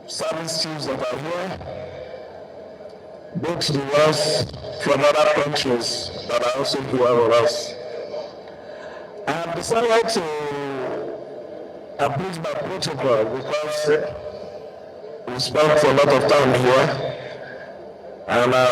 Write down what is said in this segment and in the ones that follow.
service chiefs that are here, both the ones from other countries that are also here with us. I have decided to abridge my protocol because we spent a lot of time here, and I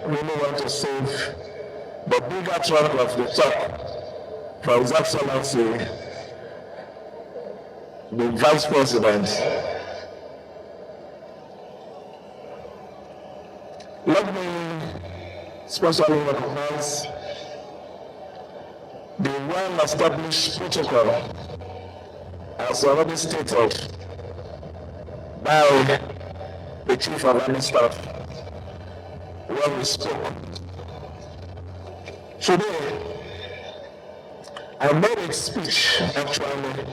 really want to save the bigger chunk of the talk from His Excellency, the Vice President. Let me especially recognize the well-established protocol, as already stated by the Chief of Army Staff when we spoke. Today, I made a speech actually,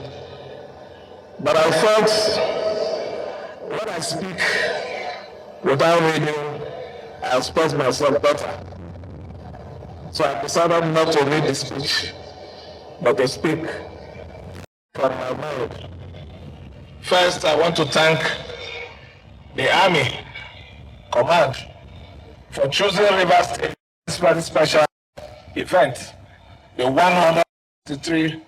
but I felt when I speak without reading, I express myself better. So I decided not to read the speech, but to speak from my mind. First, I want to thank the Army Command for choosing Rivers State for this special event, the 163th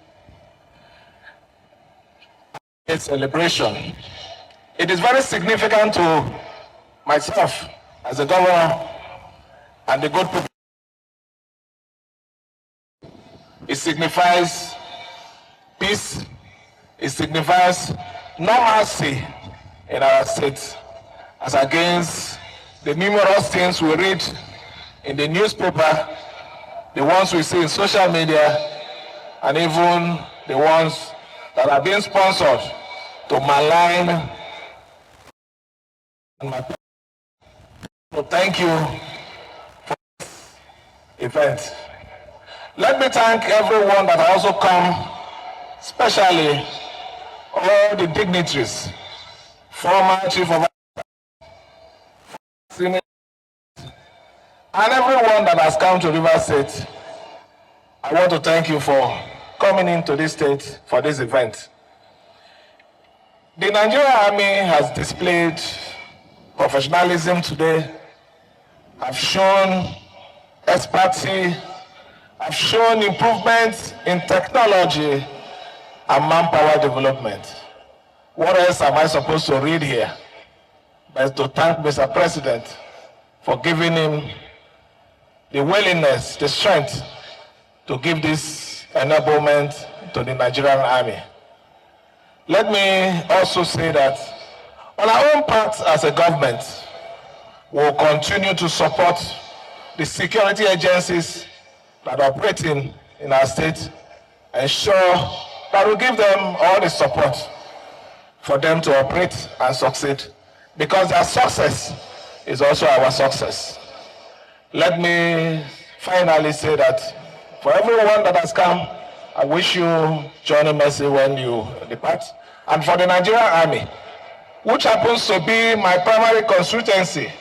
celebration. It is very significant to myself as a governor and the good people. It signifies peace. It signifies normalcy in our state, as against the numerous things we read in the newspaper, the ones we see in social media, and even the ones that are being sponsored to malign. So thank you for this event. Let me thank everyone that has also come, especially all the dignitaries, former Chief of Senior, and everyone that has come to Rivers State. I want to thank you for coming into this state for this event. The Nigerian Army has displayed professionalism today, have shown expertise, have shown improvements in technology and manpower development. What else am I supposed to read here? But to thank Mr. President for giving him the willingness, the strength to give this enablement to the Nigerian Army. Let me also say that on our own part as a government, we'll continue to support the security agencies that are operating in our state, ensure that we give them all the support for them to operate and succeed, because their success is also our success. Let me finally say that for everyone that has come, I wish you journey mercy when you depart. And for the Nigerian Army, which happens to be my primary constituency.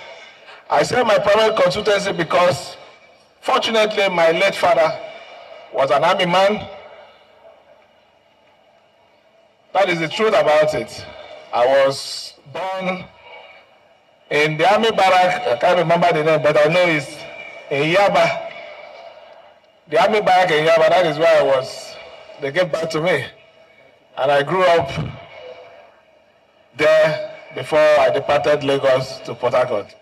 I say my primary constituency because fortunately my late father was an army man. That is the truth about it. I was born in the army barrack. I can't remember the name, but I know it's in Yaba. The army barrack in Yaba, that is where I was. They gave birth to me. And I grew up there before I departed Lagos to Port Harcourt.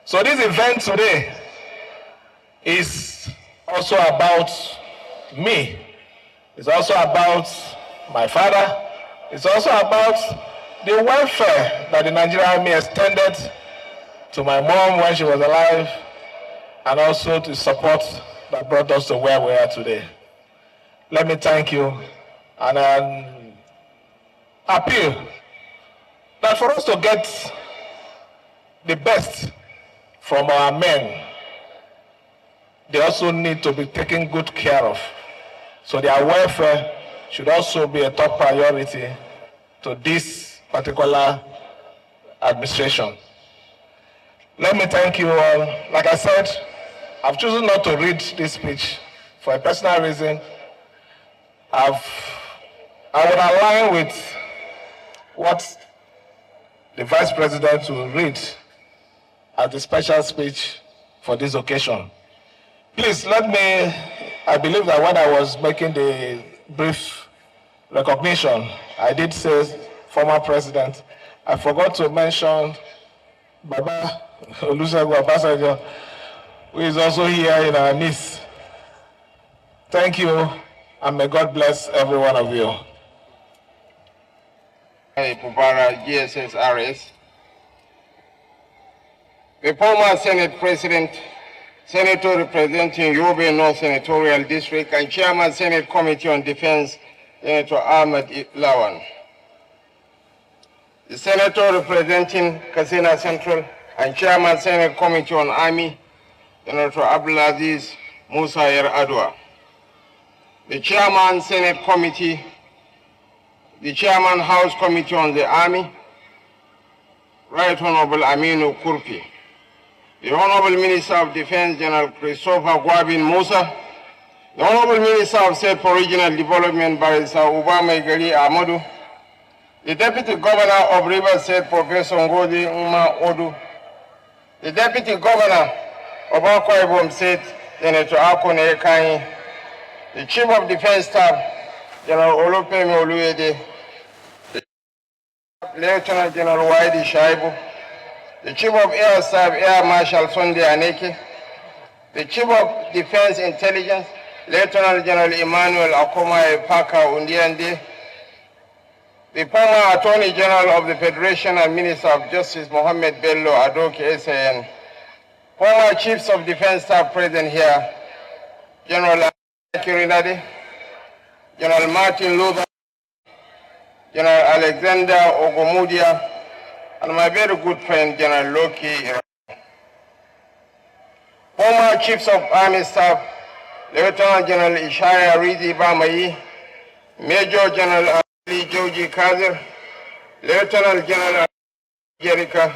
So this event today is also about me. It's also about my father. It's also about the welfare that the Nigerian Army extended to my mom when she was alive, and also the support that brought us to where we are today. Let me thank you, and appeal that for us to get the best from our men, they also need to be taken good care of. So their welfare should also be a top priority to this particular administration. Let me thank you all. Like I said, I've chosen not to read this speech for a personal reason. I would align with what the Vice President will read as the special speech for this occasion. Please let me, I believe that when I was making the brief recognition, I did say former president. I forgot to mention Baba Olusegun Obasanjo, who is also here in our midst. Thank you, and may God bless every one of you. Fubara, GSSRS. The former Senate President, Senator representing Yobe North Senatorial District, and Chairman Senate Committee on Defense, Senator Ahmed Lawan. The Senator representing Katsina Central and Chairman Senate Committee on Army, Senator Abdulaziz Musa Adwa. The Chairman Senate Committee, the Chairman House Committee on the Army, Right Honorable Aminu Kurpi. The Honorable Minister of Defense, General Christopher Gwabin Musa. The Honorable Minister of State for Regional Development, Barracks Ubama Igari Ahmadu. The Deputy Governor of Rivers State, Professor Ngodi Uma Odu. The Deputy Governor of Akwa Ibom State, Senator Akone Ekanyi. The Chief of Defense Staff, General Olupemi Oluwade. The Lieutenant General Oluwade Shaibu. The Chief of Air Staff, Air Marshal Sunday Aneke. The Chief of Defense Intelligence, Lieutenant General Emmanuel Akoma Epaka Undiande. The former Attorney General of the Federation and Minister of Justice, Mohammed Bello Adoke SAN. Former Chiefs of Defense Staff present here, General Kirinade, General Martin Luther, General Alexander Ogomudia, and my very good friend, General Loki. Former Chiefs of Army Staff, Lieutenant General Ishaya Rizi Bamayi, Major General Ali Joji Kazer, Lieutenant General Jerika,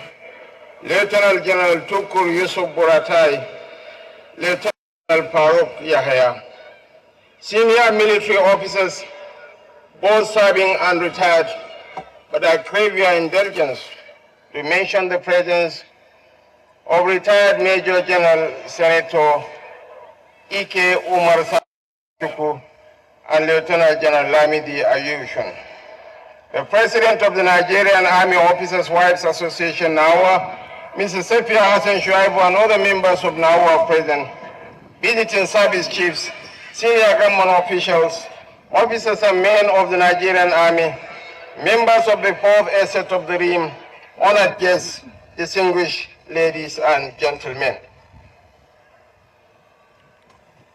Lieutenant General Tukur Yusuf Buratai, Lieutenant General Farooq Yahya. Senior military officers, both serving and retired, but I crave your indulgence to mention the presence of retired Major General Senator Ike Umar Sakuku and Lieutenant General Lamidi Ayushun. The President of the Nigerian Army Officers' Wives Association, NAWA, Mrs. Sefia Hassan Shuaibu, and other members of NAWA are present, visiting service chiefs, senior government officials, officers and men of the Nigerian Army, members of the 4th Estate of the Rim, honored guests, distinguished ladies and gentlemen.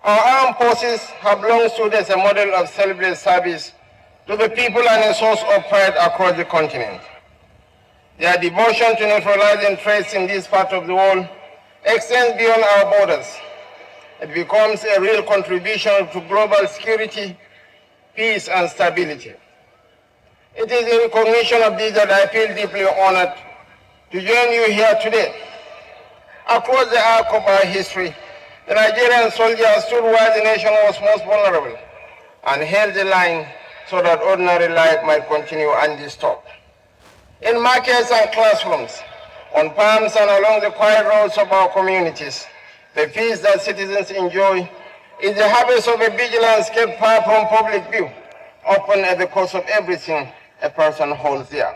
Our armed forces have long stood as a model of selfless service to the people and a source of pride across the continent. Their devotion to neutralizing threats in this part of the world extends beyond our borders. It becomes a real contribution to global security, peace, and stability. It is in recognition of this that I feel deeply honored to join you here today. Across the arc of our history, the Nigerian soldiers stood where the nation was most vulnerable and held the line so that ordinary life might continue undisturbed. In markets and classrooms, on farms and along the quiet roads of our communities, the peace that citizens enjoy is the harvest of a vigilance kept far from public view, often at the cost of everything a person holds dear.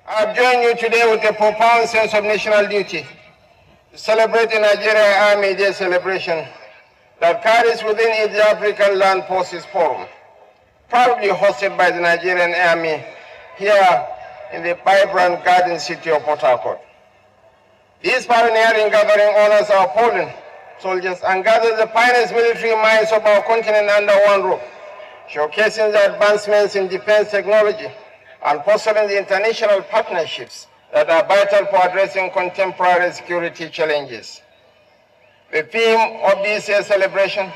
I have joined you today with a profound sense of national duty to celebrate the Nigerian Army Day celebration that carries within it the African Land Forces Forum, proudly hosted by the Nigerian Army here in the vibrant garden city of Port Harcourt. This pioneering gathering honors our fallen soldiers and gathers the finest military minds of our continent under one roof, showcasing the advancements in defense technology and fostering the international partnerships that are vital for addressing contemporary security challenges. The theme of this year's celebration,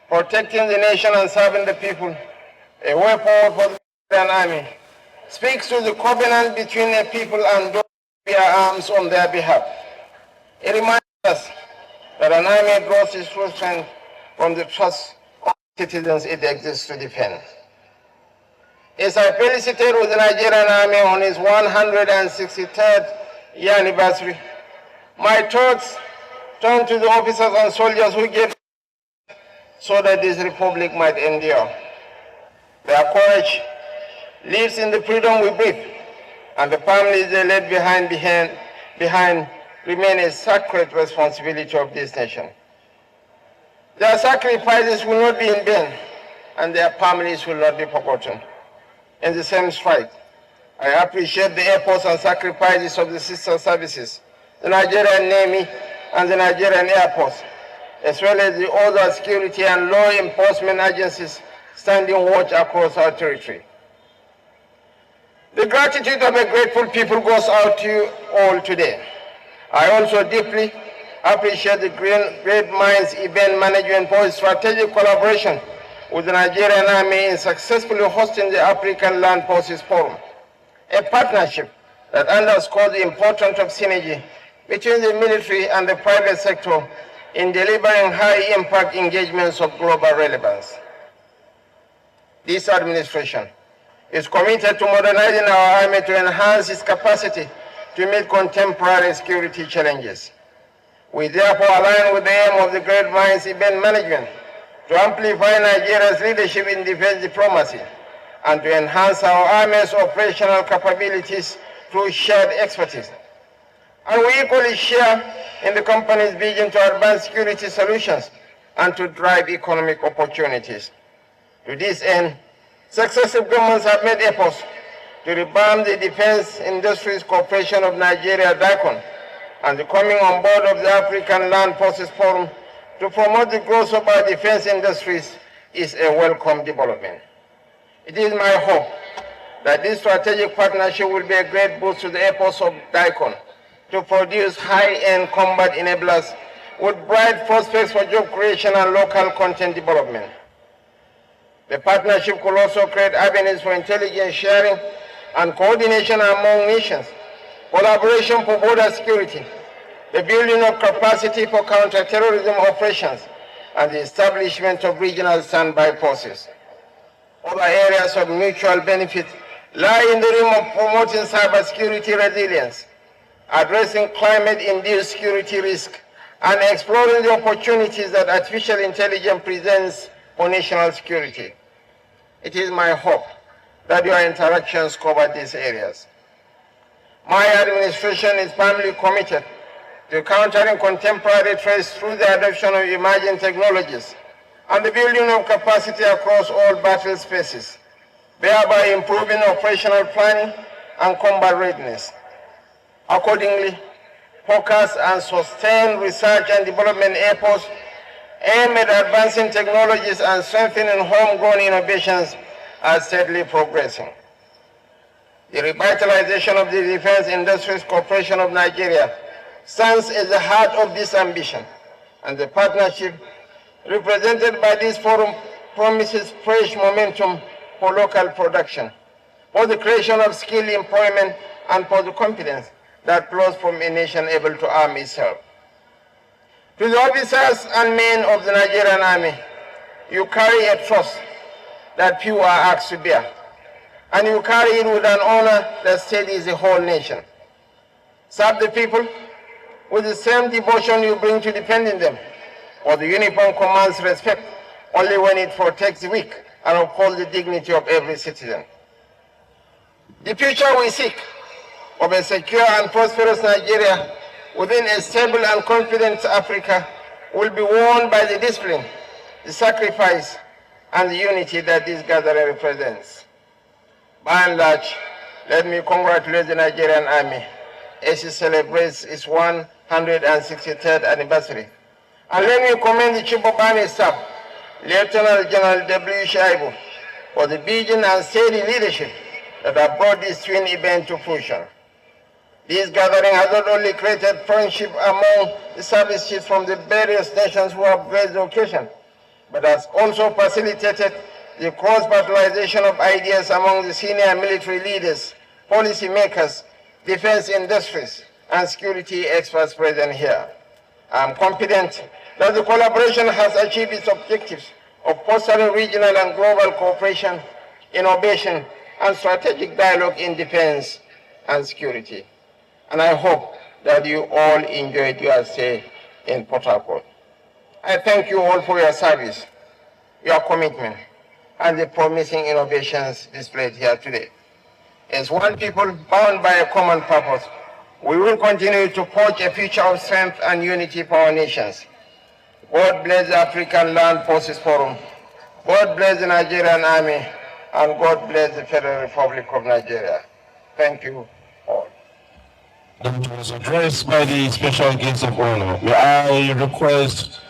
protecting the nation and serving the people, a way forward for the Nigerian Army, speaks to the covenant between the people and those who bear arms on their behalf. It reminds us that an army draws its true strength from the trust of citizens it exists to defend. As I felicitate with the Nigerian Army on its 163rd year anniversary, my thoughts turn to the officers and soldiers who gave so that this republic might endure. Their courage lives in the freedom we breathe, and the families they left behind remain a sacred responsibility of this nation. Their sacrifices will not be in vain, and their families will not be forgotten. In the same stride, I appreciate the efforts and sacrifices of the sister services, the Nigerian Navy and the Nigerian Air Force, as well as the other security and law enforcement agencies standing watch across our territory. The gratitude of a grateful people goes out to you all today. I also deeply appreciate the Great Minds Event Management for its strategic collaboration with the Nigerian Army in successfully hosting the African Land Forces Forum, a partnership that underscores the importance of synergy between the military and the private sector in delivering high-impact engagements of global relevance. This administration is committed to modernizing our army to enhance its capacity to meet contemporary security challenges. We therefore align with the aim of the Great Minds Event Management to amplify Nigeria's leadership in defense diplomacy and to enhance our army's operational capabilities through shared expertise. And we equally share in the company's vision to advance security solutions and to drive economic opportunities. To this end, successive governments have made efforts to revamp the Defense Industries Corporation of Nigeria, DICON, and the coming on board of the African Land Forces Forum to promote the growth of our defense industries is a welcome development. It is my hope that this strategic partnership will be a great boost to the efforts of DICON to produce high-end combat enablers with bright prospects for job creation and local content development. The partnership could also create avenues for intelligence sharing and coordination among nations, collaboration for border security, the building of capacity for counter-terrorism operations, and the establishment of regional standby forces. Other areas of mutual benefit lie in the realm of promoting cybersecurity resilience, addressing climate-induced security risk, and exploring the opportunities that artificial intelligence presents for national security. It is my hope that your interactions cover these areas. My administration is firmly committed to countering contemporary threats through the adoption of emerging technologies and the building of capacity across all battle spaces, thereby improving operational planning and combat readiness. Accordingly, focused and sustained research and development efforts aimed at advancing technologies and strengthening homegrown innovations are steadily progressing. The revitalization of the Defense Industries Corporation of Nigeria stands at the heart of this ambition, and the partnership represented by this forum promises fresh momentum for local production, for the creation of skilled employment, and for the confidence that flows from a nation able to arm itself. To the officers and men of the Nigerian Army, you carry a trust that few are asked to bear, and you carry it with an honor that steadies the whole nation. Serve the people with the same devotion you bring to defending them, for the uniform commands respect only when it protects the weak and upholds the dignity of every citizen. The future we seek of a secure and prosperous Nigeria within a stable and confident Africa will be won by the discipline, the sacrifice, and the unity that this gathering represents. By and large, let me congratulate the Nigerian Army as it celebrates its 163rd anniversary. And let me commend the Chief of Army Staff, Lieutenant General W. Shaibu, for the vision and steady leadership that have brought this twin event to fruition. This gathering has not only created friendship among the service chiefs from the various nations who have graced the occasion, but has also facilitated the cross-fertilization of ideas among the senior military leaders, policy makers, defense industries, and security experts present here. I am confident that the collaboration has achieved its objectives of fostering regional and global cooperation, innovation, and strategic dialogue in defense and security. And I hope that you all enjoyed your stay in Port Harcourt. I thank you all for your service, your commitment, and the promising innovations displayed here today. As one people bound by a common purpose, we will continue to forge a future of strength and unity for our nations. God bless the African Land Forces Forum. God bless the Nigerian Army, and God bless the Federal Republic of Nigeria. Thank you all. That was addressed by the special guest of honor. May I request